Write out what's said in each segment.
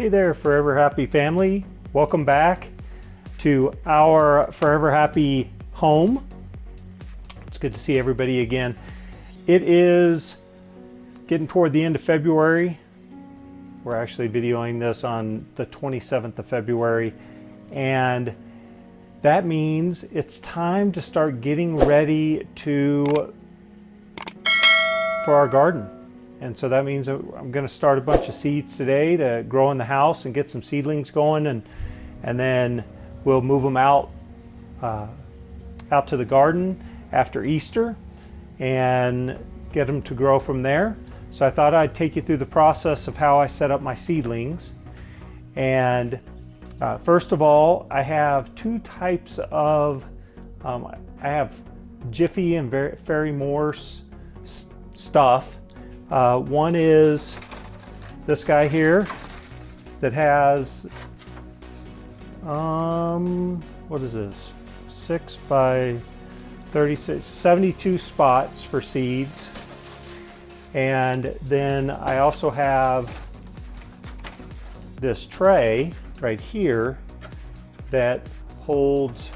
Hey there, Forever Happy family. Welcome back to our Forever Happy home. It's good to see everybody again. It is getting toward the end of February. We're actually videoing this on the 27th of February, and that means it's time to start getting ready for our garden. And so that means I'm going to start a bunch of seeds today to grow in the house and get some seedlings going, and then we'll move them out to the garden after Easter and get them to grow from there. So I thought I'd take you through the process of how I set up my seedlings. And first of all, I have two types of I have Jiffy and Fairy Morse stuff. One is this guy here that has, what is this? 6 by 36, 72 spots for seeds. And then I also have this tray right here that holds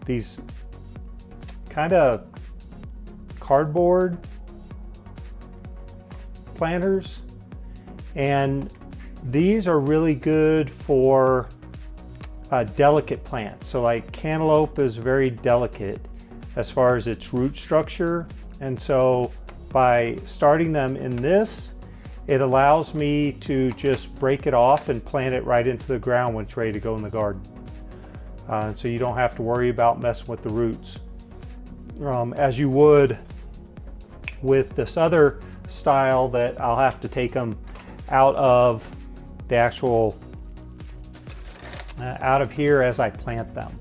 these kind of cardboard planters, and these are really good for delicate plants. So like cantaloupe is very delicate as far as its root structure, and so by starting them in this, it allows me to just break it off and plant it right into the ground when it's ready to go in the garden. And so you don't have to worry about messing with the roots as you would with this other style that I'll have to take them out of the actual out of here as I plant them,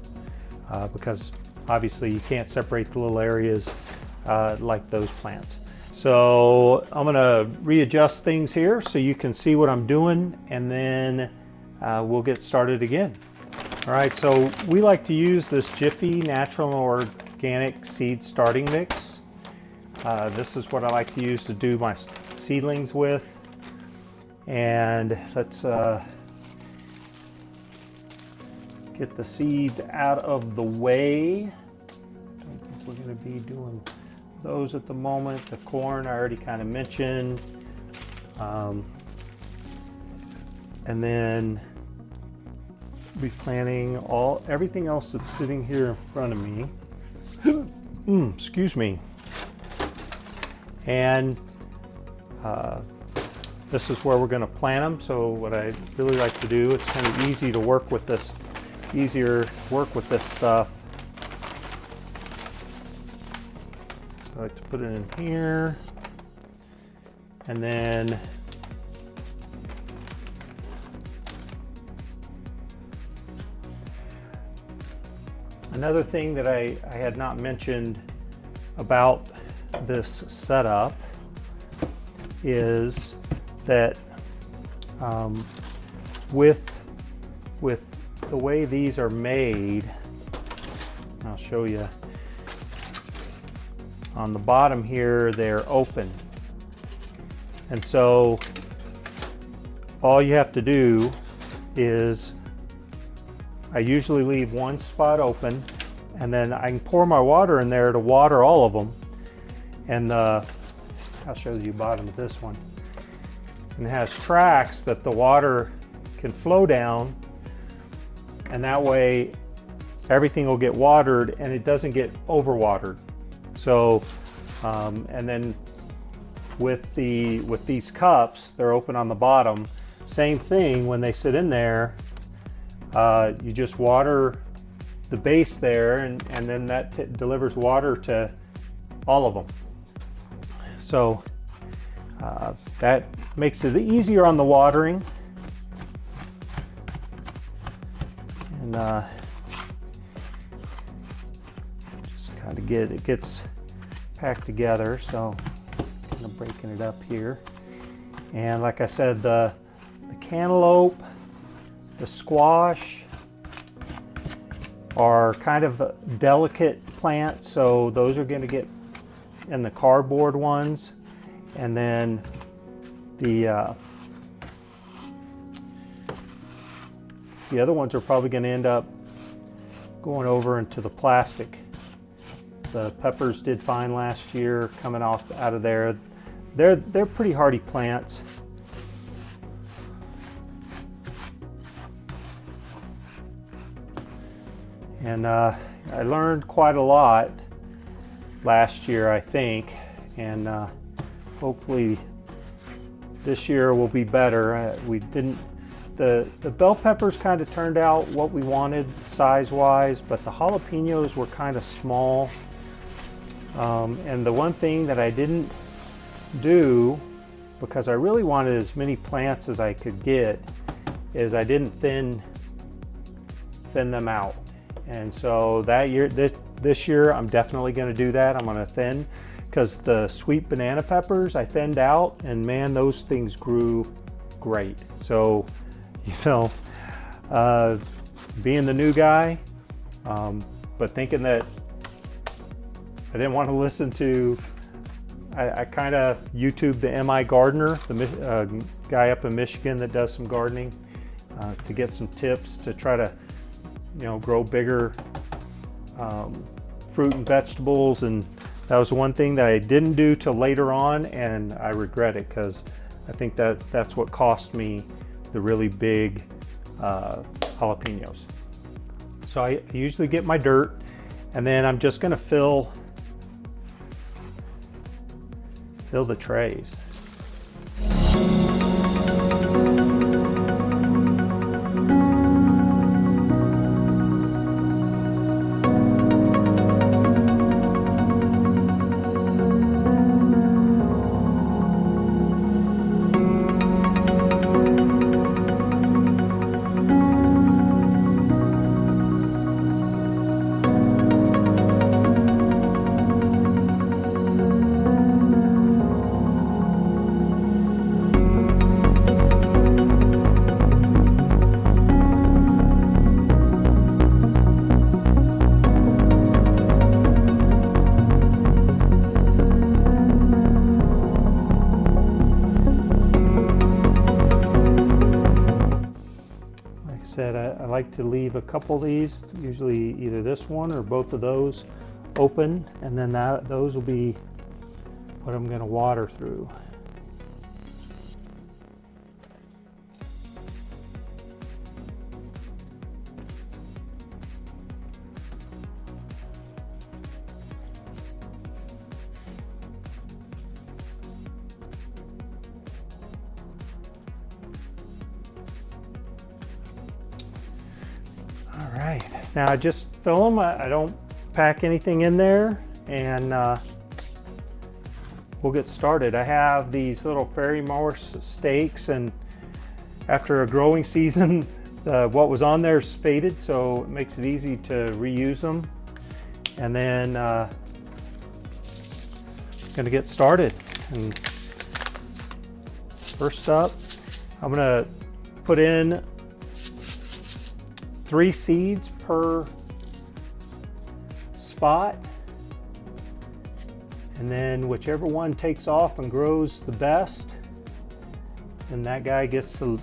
because obviously you can't separate the little areas like those plants. So I'm gonna readjust things here so you can see what I'm doing, and then we'll get started again. All right, so we like to use this Jiffy Natural and Organic Seed Starting Mix. This is what I like to use to do my seedlings with. And let's get the seeds out of the way. I don't think we're going to be doing those at the moment. The corn I already kind of mentioned. And then be planting everything else that's sitting here in front of me. Excuse me. And this is where we're going to plant them. So what I really like to do, it's kind of easier to work with this stuff. So I like to put it in here, and then another thing that I had not mentioned about this setup is that with the way these are made, I'll show you on the bottom here, they're open, and so all you have to do is I usually leave one spot open, and then I can pour my water in there to water all of them. And I'll show you the bottom of this one. And it has tracks that the water can flow down, and that way everything will get watered and it doesn't get overwatered. So, and then with these cups, they're open on the bottom. Same thing when they sit in there. You just water the base there, and then that delivers water to all of them. So that makes it easier on the watering, and just kind of gets packed together. So I'm breaking it up here, and like I said, the cantaloupe, the squash are kind of delicate plants, so those are going to get in the cardboard ones, and then the The other ones are probably going to end up going over into the plastic. The peppers did fine last year coming off out of there. They're pretty hardy plants. And I learned quite a lot last year, I think, and hopefully this year will be better. The bell peppers kind of turned out what we wanted size-wise, but the jalapenos were kind of small. And the one thing that I didn't do, because I really wanted as many plants as I could get, is I didn't thin them out. And so that year, this year, I'm definitely going to do that. I'm going to thin, because the sweet banana peppers I thinned out, and man, those things grew great. So, you know, being the new guy, but thinking that I didn't want to listen to, I kind of YouTubed the M.I. Gardener, the guy up in Michigan that does some gardening, to get some tips to try to, you know, grow bigger fruit and vegetables. And that was one thing that I didn't do till later on, and I regret it, because I think that's what cost me the really big jalapenos. So I usually get my dirt, and then I'm just going to fill the trays. I like to leave a couple of these, usually either this one or both of those, open, and then those will be what I'm going to water through. All right, now I just fill them. I don't pack anything in there, and we'll get started. I have these little fairy morse stakes, and after a growing season, what was on there is faded, so it makes it easy to reuse them. And then going to get started. And first up, I'm going to put in 3 seeds per spot, and then whichever one takes off and grows the best, and that guy gets to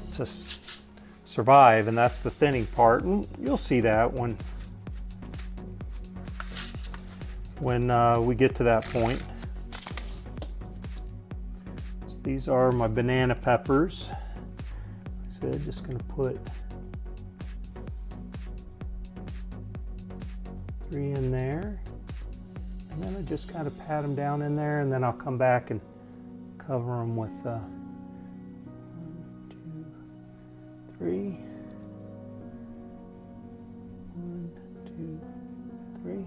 survive, and that's the thinning part. And you'll see that when we get to that point. So these are my banana peppers. So I'm just going to put 3 in there, and then I just kind of pat them down in there, and then I'll come back and cover them with 1, 2, 3. 1, 2, 3.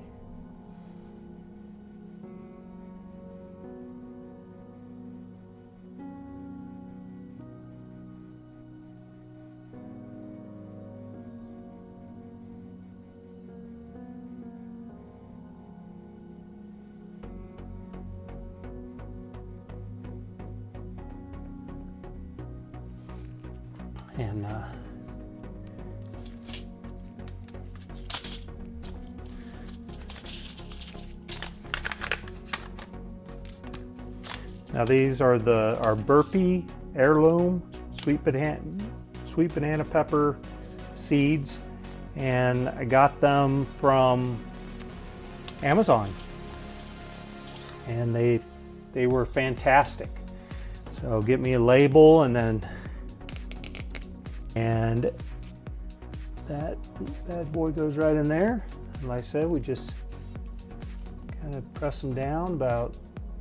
And now these are our Burpee heirloom sweet banana pepper seeds, and I got them from Amazon, and they were fantastic. So get me a label, and that bad boy goes right in there. And like I said, we just kind of press them down about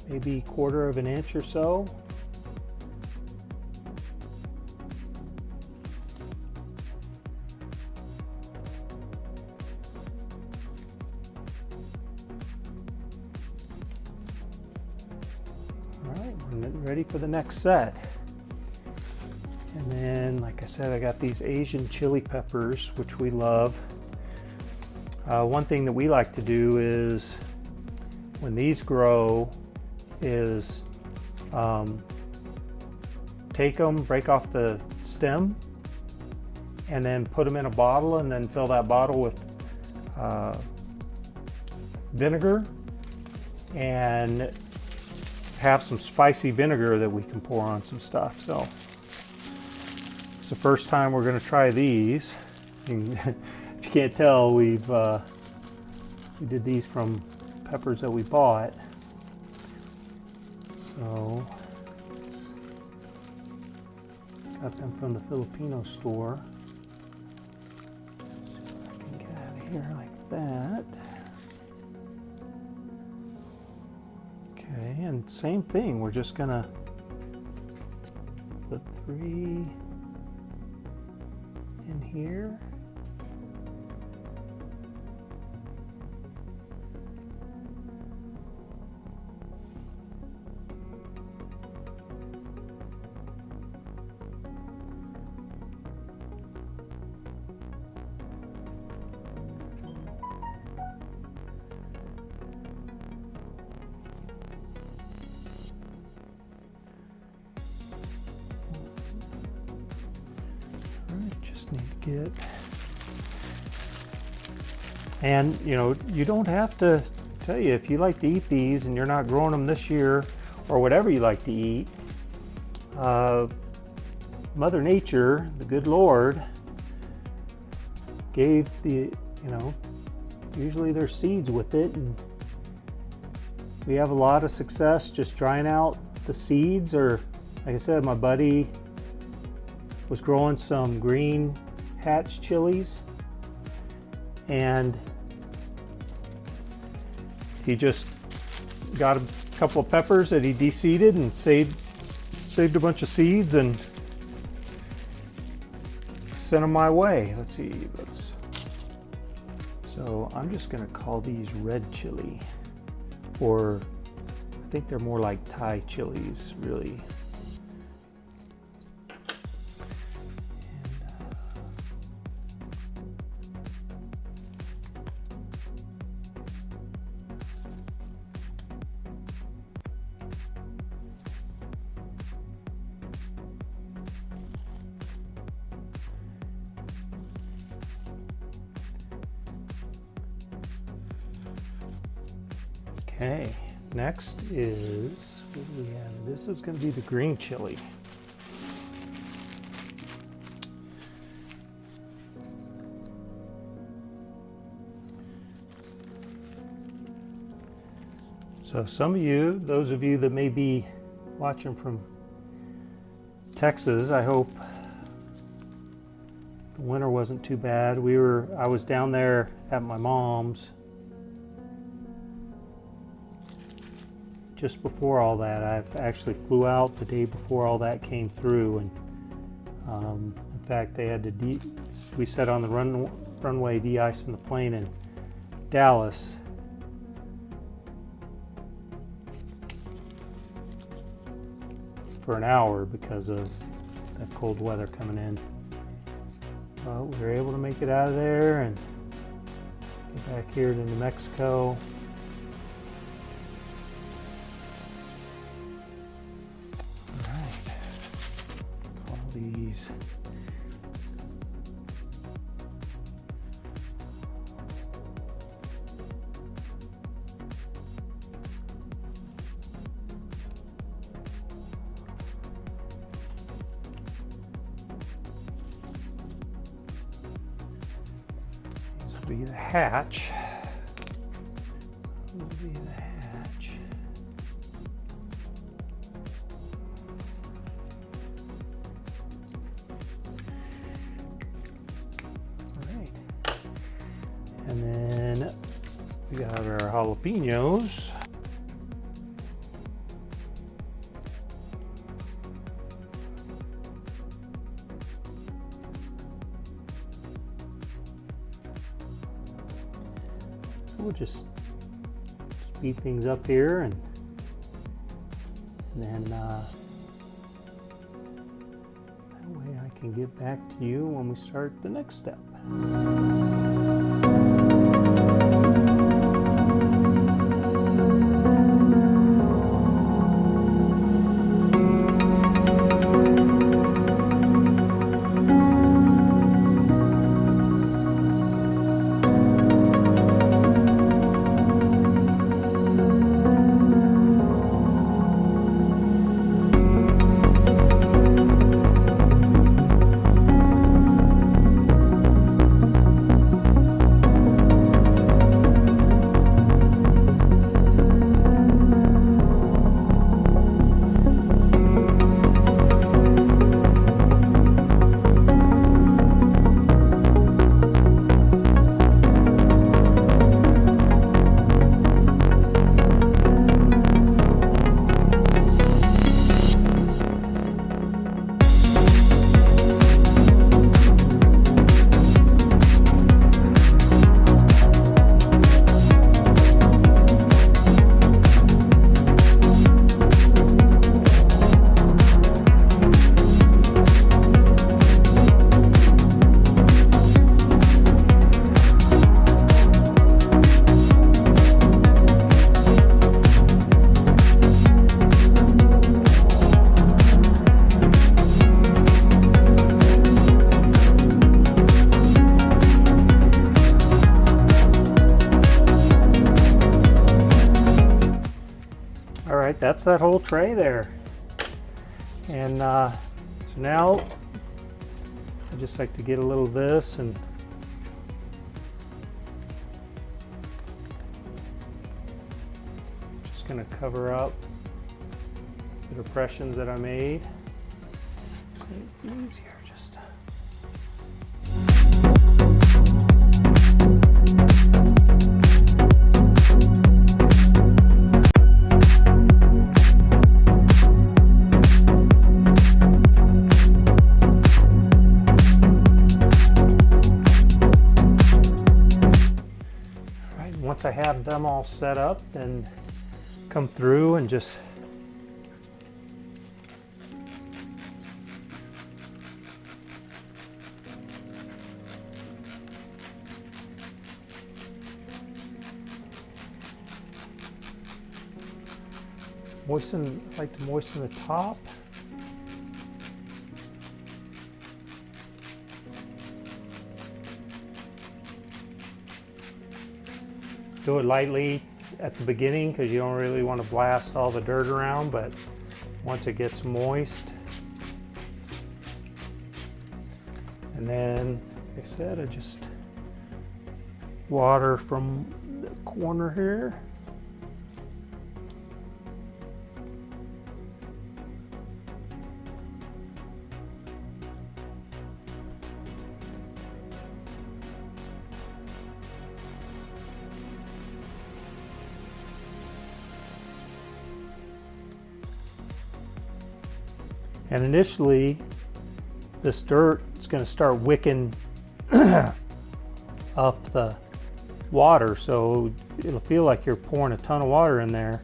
maybe 1/4 of an inch or so. All right, we're ready for the next set. And then, like I said, I got these Asian chili peppers, which we love. One thing that we like to do is, when these grow, is take them, break off the stem, and then put them in a bottle, and then fill that bottle with vinegar, and have some spicy vinegar that we can pour on some stuff. So it's the first time we're going to try these. If you can't tell, we did these from peppers that we bought. So got them from the Filipino store. Let's see if I can get out of here like that. Okay, and same thing, we're just gonna put 3 in here. Just need to get, and you know, you don't have to, tell you, if you like to eat these and you're not growing them this year, or whatever you like to eat, Mother Nature, the good Lord, gave the, you know, usually there's seeds with it, and we have a lot of success just drying out the seeds. Or like I said, my buddy was growing some green hatch chilies, and he just got a couple of peppers that he de-seeded and saved a bunch of seeds and sent them my way. Let's see, so I'm just gonna call these red chili, or I think they're more like Thai chilies, really. Okay, next is, what do we have? This is going to be the green chili. So some of you, those of you that may be watching from Texas, I hope the winter wasn't too bad. I was down there at my mom's just before all that. I've actually flew out the day before all that came through, and in fact they had to we sat on the runway de-icing the plane in Dallas. For an hour because of that cold weather coming in. But we were able to make it out of there and get back here to New Mexico. These Be the hatch. Will be the hatch. All right. And then we got our jalapenos. We'll just speed things up here, and then that way I can get back to you when we start the next step. Alright, that's that whole tray there. And so now I just like to get a little of this and just going to cover up the depressions that I made. Make it easier just to... Once I have them all set up, then come through and just moisten, I like to moisten the top. Do it lightly at the beginning because you don't really want to blast all the dirt around, but once it gets moist, and then like I said, I just water from the corner here. And initially, this dirt is going to start wicking up the water, so it'll feel like you're pouring a ton of water in there.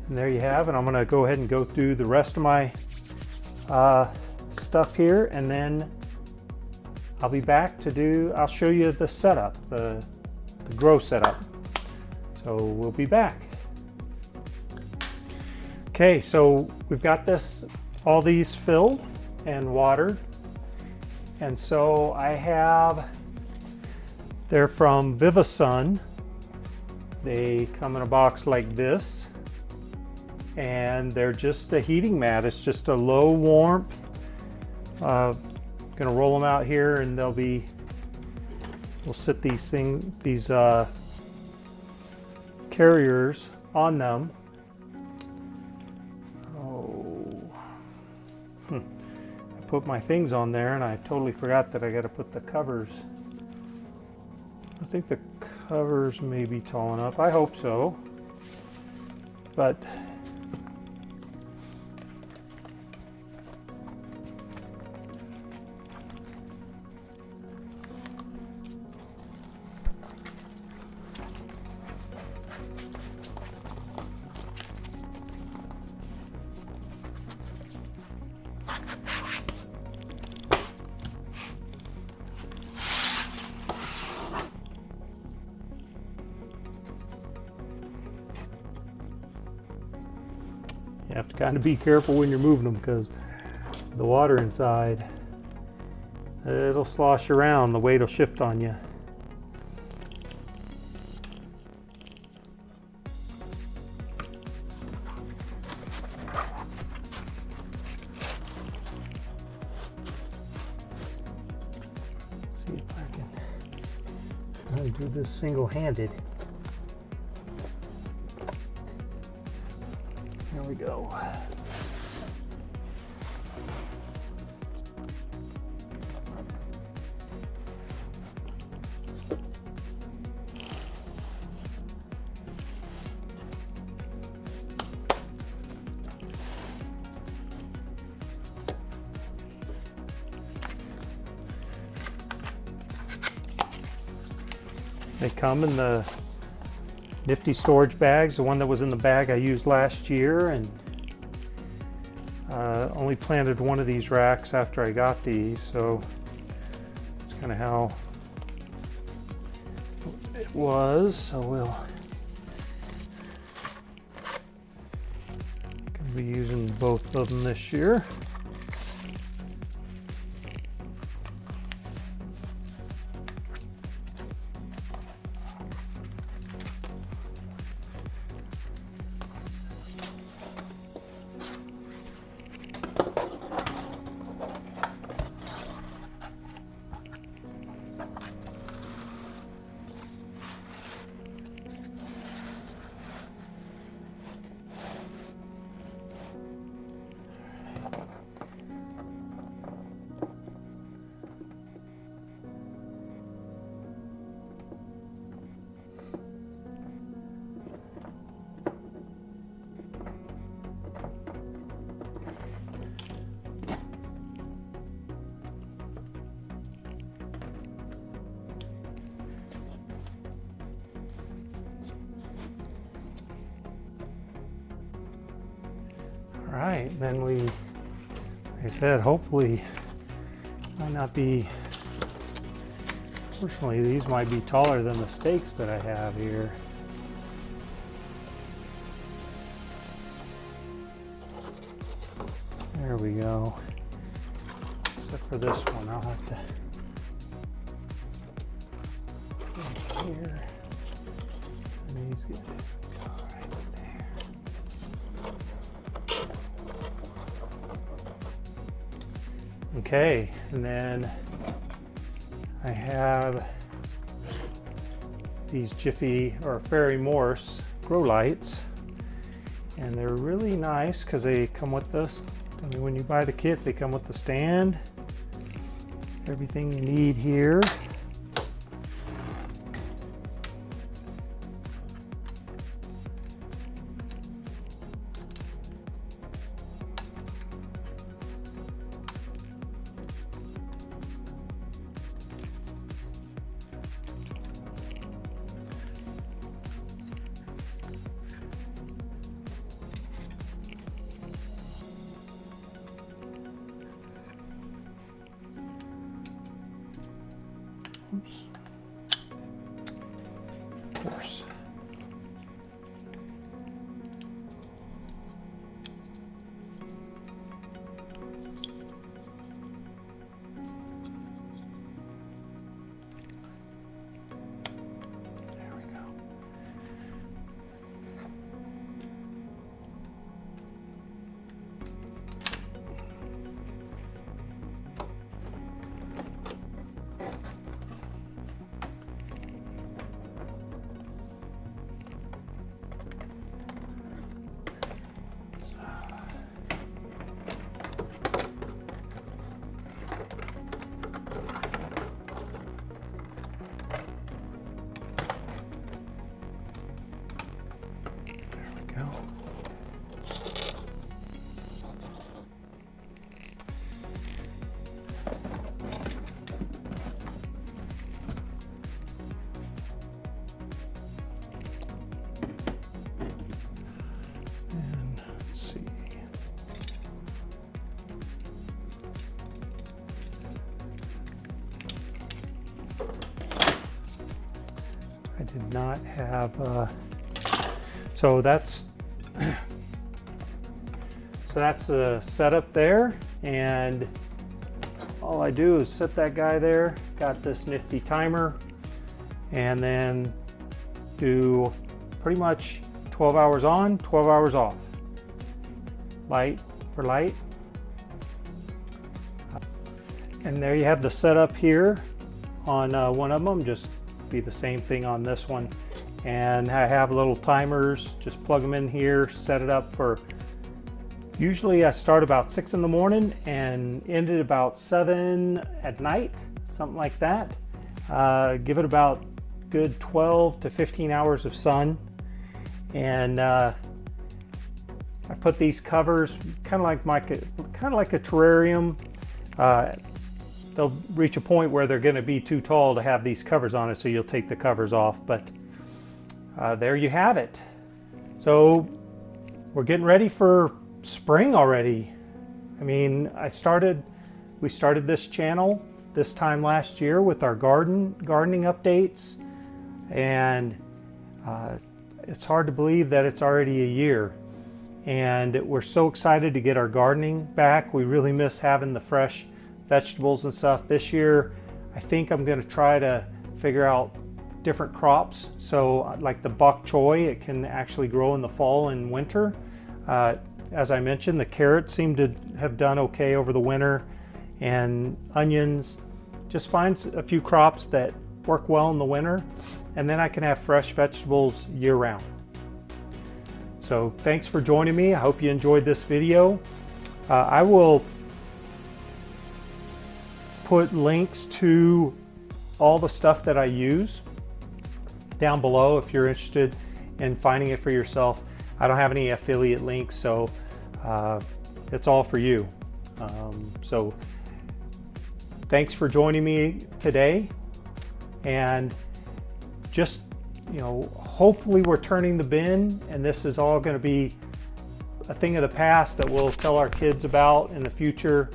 And there you have it. I'm going to go ahead and go through the rest of my stuff here, and then I'll be back to do, I'll show you the setup, the grow setup. So we'll be back. Okay, so we've got all these filled and watered. And so I have, they're from Vivasun. They come in a box like this. And they're just a heating mat. It's just a low warmth Gonna roll them out here, and we'll sit these carriers on them. I put my things on there and I totally forgot that I got to put the covers. I think the covers may be tall enough. I hope so. But you have to kind of be careful when you're moving them, because the water inside, it'll slosh around, the weight will shift on you. See if I can do this single-handed. There we go. They come in the nifty storage bags, the one that was in the bag I used last year, and only planted one of these racks after I got these, so it's kind of how it was. So we'll gonna be using both of them this year. Right, then like I said, hopefully might not be, fortunately these might be taller than the stakes that I have here. There we go. Except for this one, I'll have to put it here. And these guys go right there. Okay, and then I have these Jiffy or Fairy Morse grow lights, and they're really nice because they come with this. I mean, when you buy the kit, they come with the stand, everything you need here. Oops. Of course. There we go. I did not have, so that's the setup there, and all I do is set that guy there, got this nifty timer, and then do pretty much 12 hours on, 12 hours off. Light for light. And there you have the setup here on one of them, just be the same thing on this one. And I have little timers, just plug them in here, set it up for, usually I start about 6 in the morning and end at about 7 at night, something like that. Give it about good 12 to 15 hours of sun. And I put these covers kind of like a terrarium. They'll reach a point where they're going to be too tall to have these covers on it, so you'll take the covers off. But there you have it. So we're getting ready for spring already. I mean, we started this channel this time last year with our gardening updates, and it's hard to believe that it's already a year. And we're so excited to get our gardening back. We really miss having the fresh vegetables and stuff. This year, I think I'm going to try to figure out different crops. So like the bok choy, it can actually grow in the fall and winter. As I mentioned, the carrots seem to have done okay over the winter, and onions. Just find a few crops that work well in the winter, and then I can have fresh vegetables year round. So thanks for joining me. I hope you enjoyed this video. I will put links to all the stuff that I use down below if you're interested in finding it for yourself. I don't have any affiliate links, so it's all for you. So thanks for joining me today, and just, you know, hopefully we're turning the bin and this is all going to be a thing of the past that we'll tell our kids about in the future.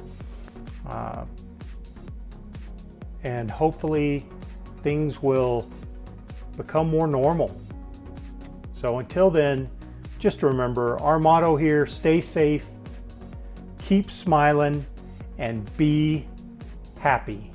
And hopefully things will become more normal. So until then, just remember our motto here: stay safe, keep smiling, and be happy.